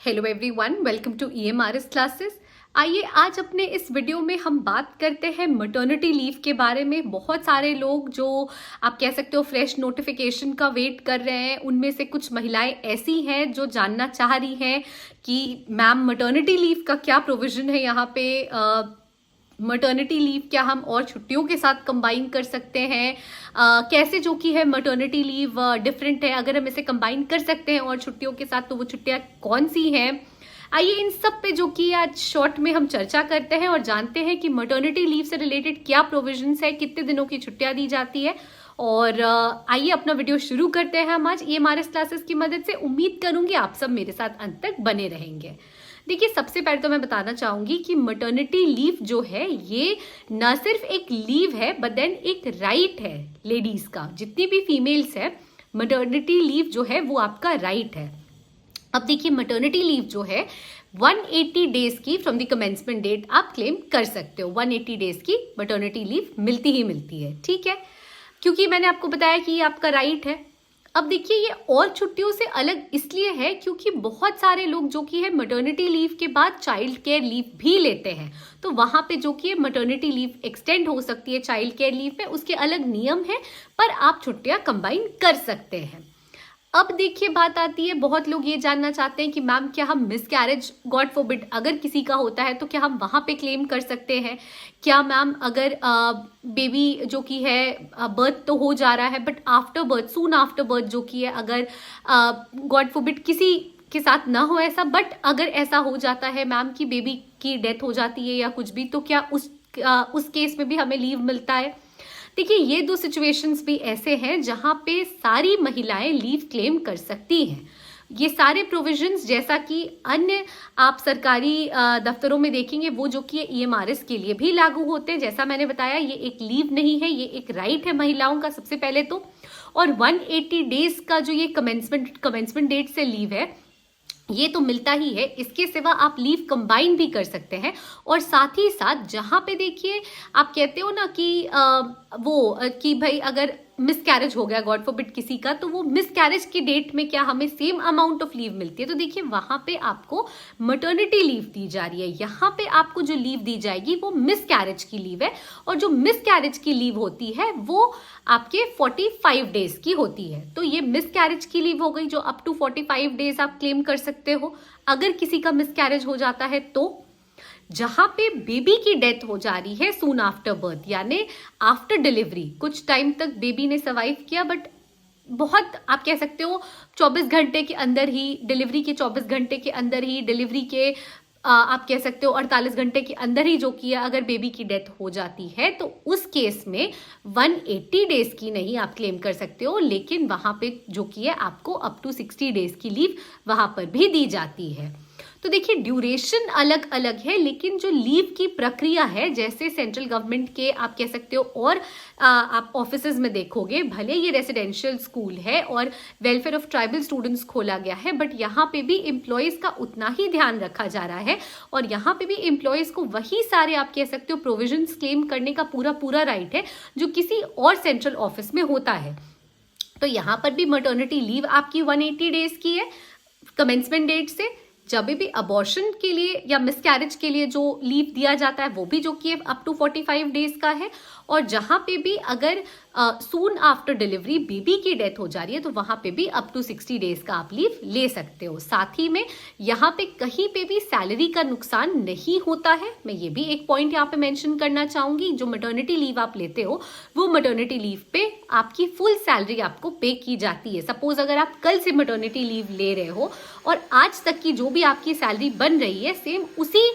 Hello everyone, welcome to EMRS classes. आइए आज अपने इस वीडियो में हम बात करते हैं मटर्निटी लीव के बारे में। बहुत सारे लोग जो आप कह सकते हो फ्रेश नोटिफिकेशन का वेट कर रहे हैं, उनमें से कुछ महिलाएं ऐसी हैं जो जानना चाह रही हैं कि मैम मटर्निटी लीव का क्या प्रोविजन है यहाँ पे। मटर्निटी लीव क्या हम और छुट्टियों के साथ कंबाइन कर सकते हैं? कैसे जो कि है मटर्निटी लीव डिफरेंट है, अगर हम इसे कंबाइन कर सकते हैं और छुट्टियों के साथ तो वो छुट्टियां कौन सी हैं। आइए इन सब पे जो कि आज शॉर्ट में हम चर्चा करते हैं और जानते हैं कि मटर्निटी लीव से रिलेटेड क्या प्रोविजंस है, कितने दिनों की छुट्टियां दी जाती है। और आइए अपना वीडियो शुरू करते हैं हम आज EMRS क्लासेस की मदद से। उम्मीद करूंगी आप सब मेरे साथ अंत तक बने रहेंगे। देखिए, सबसे पहले तो मैं बताना चाहूंगी कि मटर्निटी लीव जो है ये न सिर्फ एक लीव है बट देन एक राइट है लेडीज का। जितनी भी फीमेल्स है, मटर्निटी लीव जो है वो आपका राइट है। अब देखिए, मटर्निटी लीव जो है 180 डेज की फ्रॉम द कमेंसमेंट डेट आप क्लेम कर सकते हो। 180 डेज की मटर्निटी लीव मिलती ही मिलती है, ठीक है, क्योंकि मैंने आपको बताया कि ये आपका राइट है। अब देखिए, ये और छुट्टियों से अलग इसलिए है क्योंकि बहुत सारे लोग जो कि है मटर्निटी लीव के बाद चाइल्ड केयर लीव भी लेते हैं, तो वहां पे जो कि मटर्निटी लीव एक्सटेंड हो सकती है चाइल्ड केयर लीव पे। उसके अलग नियम है, पर आप छुट्टियां कंबाइन कर सकते हैं। अब देखिए, बात आती है, बहुत लोग ये जानना चाहते हैं कि मैम क्या हम मिसकैरेज, गॉड फॉरबिड, अगर किसी का होता है तो क्या हम वहां पे क्लेम कर सकते हैं? क्या मैम अगर बेबी जो कि है बर्थ तो हो जा रहा है but after birth, soon after birth जो कि है, अगर गॉड फॉरबिड किसी के साथ ना हो ऐसा, बट अगर ऐसा हो जाता है मैम कि बेबी की डेथ हो जाती है या कुछ भी, तो क्या उस केस में भी हमें लीव मिलता है? देखिए, ये दो सिचुएशंस भी ऐसे हैं जहां पे सारी महिलाएं लीव क्लेम कर सकती हैं। ये सारे प्रोविजंस जैसा कि अन्य आप सरकारी दफ्तरों में देखेंगे वो जो कि EMRS के लिए भी लागू होते हैं। जैसा मैंने बताया, ये एक लीव नहीं है, ये एक राइट है महिलाओं का सबसे पहले तो। और 180 डेज का जो ये कमेंसमेंट डेट से लीव है, ये तो मिलता ही है। इसके सिवा आप लीव कंबाइन भी कर सकते हैं। और साथ ही साथ जहां पे देखिए आप कहते हो ना कि कि भाई अगर मिसकैरेज हो गया, गॉड फॉरबिड किसी का, तो वो मिसकैरेज की डेट में क्या हमें सेम अमाउंट ऑफ लीव मिलती है? तो देखिए, वहां पे आपको मटर्निटी लीव दी जा रही है। यहाँ पे आपको जो लीव दी जाएगी वो मिसकैरेज की लीव है, और जो मिसकैरेज की लीव होती है वो आपके 45 डेज की होती है। तो ये मिसकैरेज की लीव हो गई जो अप टू 45 डेज आप क्लेम कर सकते हो अगर किसी का मिसकैरेज हो जाता है। तो जहां पे बेबी की डेथ हो जा रही है सून आफ्टर बर्थ, यानी आफ्टर डिलीवरी, कुछ टाइम तक बेबी ने सर्वाइव किया बट बहुत आप कह सकते हो 24 घंटे के अंदर ही, डिलीवरी के 24 घंटे के अंदर ही, डिलीवरी के आप कह सकते हो 48 घंटे के अंदर ही जो किया, अगर बेबी की डेथ हो जाती है तो उस केस में 180 डेज की नहीं आप क्लेम कर सकते हो, लेकिन वहां पे जो कि है आपको अप टू 60 डेज की लीव वहां पर भी दी जाती है। तो देखिए, ड्यूरेशन अलग अलग है, लेकिन जो लीव की प्रक्रिया है, जैसे सेंट्रल गवर्नमेंट के आप कह सकते हो और आप ऑफिसेज में देखोगे, भले ये रेसिडेंशियल स्कूल है और वेलफेयर ऑफ ट्राइबल स्टूडेंट्स खोला गया है, बट यहाँ पे भी एम्प्लॉयज का उतना ही ध्यान रखा जा रहा है और यहाँ पे भी एम्प्लॉयज को वही सारे आप कह सकते हो प्रोविजंस क्लेम करने का पूरा राइट है जो किसी और सेंट्रल ऑफिस में होता है। तो यहाँ पर भी मटर्निटी लीव आपकी 180 डेज की है कमेंसमेंट डेट से। जब भी अबॉर्शन के लिए या मिसकैरेज के लिए जो लीव दिया जाता है वो भी जो कि अप टू 45 डेज का है। और जहां पे भी अगर सून आफ्टर डिलीवरी बेबी की डेथ हो जा रही है तो वहां पे भी अप टू 60 डेज का आप लीव ले सकते हो। साथ ही में यहाँ पे कहीं पे भी सैलरी का नुकसान नहीं होता है। मैं ये भी एक पॉइंट यहाँ पे मेंशन करना चाहूंगी, जो मटर्निटी लीव आप लेते हो वो मटर्निटी लीव पे आपकी फुल सैलरी आपको पे की जाती है। सपोज अगर आप कल से मटर्निटी लीव ले रहे हो और आज तक की जो भी आपकी सैलरी बन रही है, सेम उसी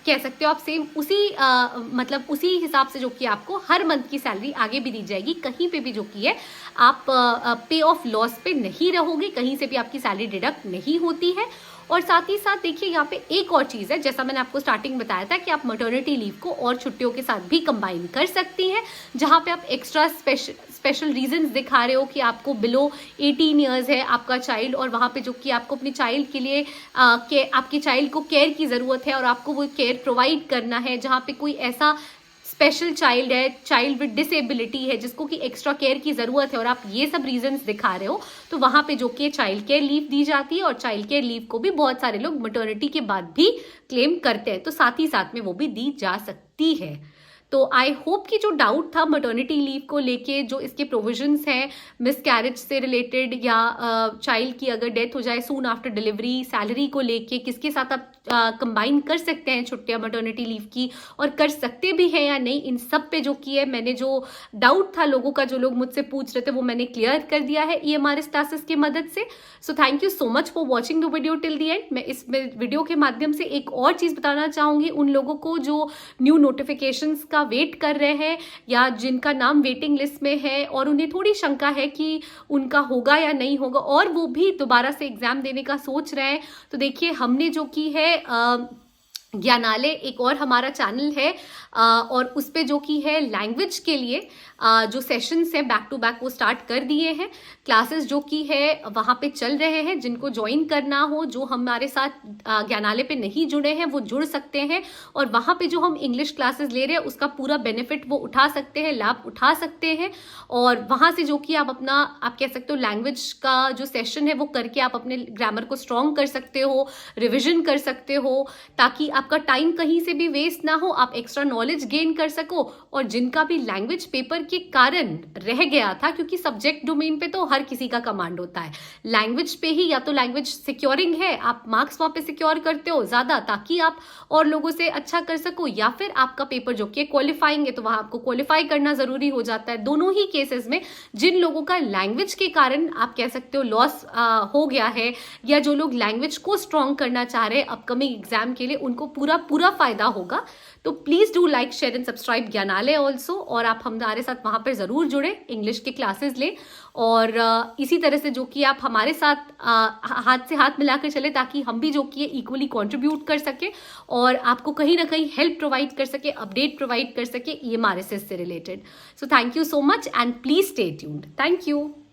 कह सकते हो आप, सेम उसी मतलब उसी हिसाब से जो कि आपको हर मंथ की सैलरी आगे भी दी जाएगी। कहीं पे भी जो कि है आप पे ऑफ लॉस पे नहीं रहोगे, कहीं से भी आपकी सैलरी डिडक्ट नहीं होती है। और साथ ही साथ देखिए, यहाँ पे एक और चीज़ है, जैसा मैंने आपको स्टार्टिंग बताया था कि आप मटर्निटी लीव को और छुट्टियों के साथ भी कंबाइन कर सकती हैं, जहाँ पे आप एक्स्ट्रा स्पेशल रीजंस दिखा रहे हो कि आपको बिलो 18 ईयर्स है आपका चाइल्ड और वहाँ पे जो कि आपको अपने चाइल्ड के लिए आपके चाइल्ड को केयर की ज़रूरत है और आपको वो केयर प्रोवाइड करना है, जहाँ पे कोई ऐसा स्पेशल चाइल्ड है, चाइल्ड विद डिसेबिलिटी है, जिसको कि एक्स्ट्रा केयर की ज़रूरत है और आप ये सब रीजंस दिखा रहे हो, तो वहाँ पे जो कि चाइल्ड केयर लीव दी जाती है। और चाइल्ड केयर लीव को भी बहुत सारे लोग मैटरनिटी के बाद भी क्लेम करते हैं, तो साथ ही साथ में वो भी दी जा सकती है। तो आई होप कि जो डाउट था मैटरनिटी लीव को लेके, जो इसके प्रोविजंस हैं मिसकैरेज से रिलेटेड या चाइल्ड की अगर डेथ हो जाए सून आफ्टर डिलीवरी, सैलरी को लेके किसके साथ आप कंबाइन कर सकते हैं छुट्टियां मैटरनिटी लीव की, और कर सकते भी हैं या नहीं, इन सब पे जो की है मैंने जो डाउट था लोगों का, जो लोग मुझसे पूछ रहे थे, वो मैंने क्लियर कर दिया है EMRS क्लासेस की मदद से। So thank you so much for watching the video till the and. मैं इस वीडियो के माध्यम से एक और चीज़ बताना चाहूँगी उन लोगों को जो न्यू नोटिफिकेशंस का वेट कर रहे हैं या जिनका नाम वेटिंग लिस्ट में है और उन्हें थोड़ी शंका है कि उनका होगा या नहीं होगा, और वो भी दोबारा से एग्जाम देने का सोच रहे हैं। तो देखिए, हमने जो की है ज्ञानालय एक और हमारा चैनल है और उस पे जो की है लैंग्वेज के लिए जो सेशंस हैं बैक टू बैक वो स्टार्ट कर दिए हैं। क्लासेस जो की है वहाँ पे चल रहे हैं, जिनको ज्वाइन करना हो, जो हमारे साथ ज्ञानालय पे नहीं जुड़े हैं वो जुड़ सकते हैं, और वहाँ पे जो हम इंग्लिश क्लासेस ले रहे हैं उसका पूरा बेनिफिट वो उठा सकते हैं, लाभ उठा सकते हैं। और वहाँ से जो कि आप अपना, आप कह सकते हो लैंग्वेज का जो सेशन है वो करके आप अपने ग्रामर को स्ट्रॉन्ग कर सकते हो, रिविजन कर सकते हो, ताकि आपका टाइम कहीं से भी वेस्ट ना हो, आप एक्स्ट्रा नॉलेज गेन कर सको। और जिनका भी लैंग्वेज पेपर के कारण रह गया था, क्योंकि सब्जेक्ट डोमेन पे तो हर किसी का कमांड होता है, लैंग्वेज पे ही या तो लैंग्वेज सिक्योरिंग है, आप मार्क्स वहां पे सिक्योर करते हो ज्यादा ताकि आप और लोगों से अच्छा कर सको, या फिर आपका पेपर जो कि क्वालिफाइंग है तो वहां आपको क्वालिफाई करना जरूरी हो जाता है। दोनों ही केसेस में जिन लोगों का लैंग्वेज के कारण आप कह सकते हो लॉस हो गया है, या जो लोग लैंग्वेज को स्ट्रॉन्ग करना चाह रहे हैं अपकमिंग एग्जाम के लिए, उनको पूरा फायदा होगा। तो please do like, share and subscribe Gyanalaya also, और आप हमारे साथ वहां पर जरूर जुड़े, इंग्लिश के क्लासेस लें, और इसी तरह से जो कि आप हमारे साथ हाथ से हाथ मिलाकर चले, ताकि हम भी जो कि इक्वली कंट्रीब्यूट कर सके और आपको कहीं ना कहीं हेल्प प्रोवाइड कर सके, अपडेट प्रोवाइड कर सके EMRS से related. So thank you so much and please stay tuned. Thank you.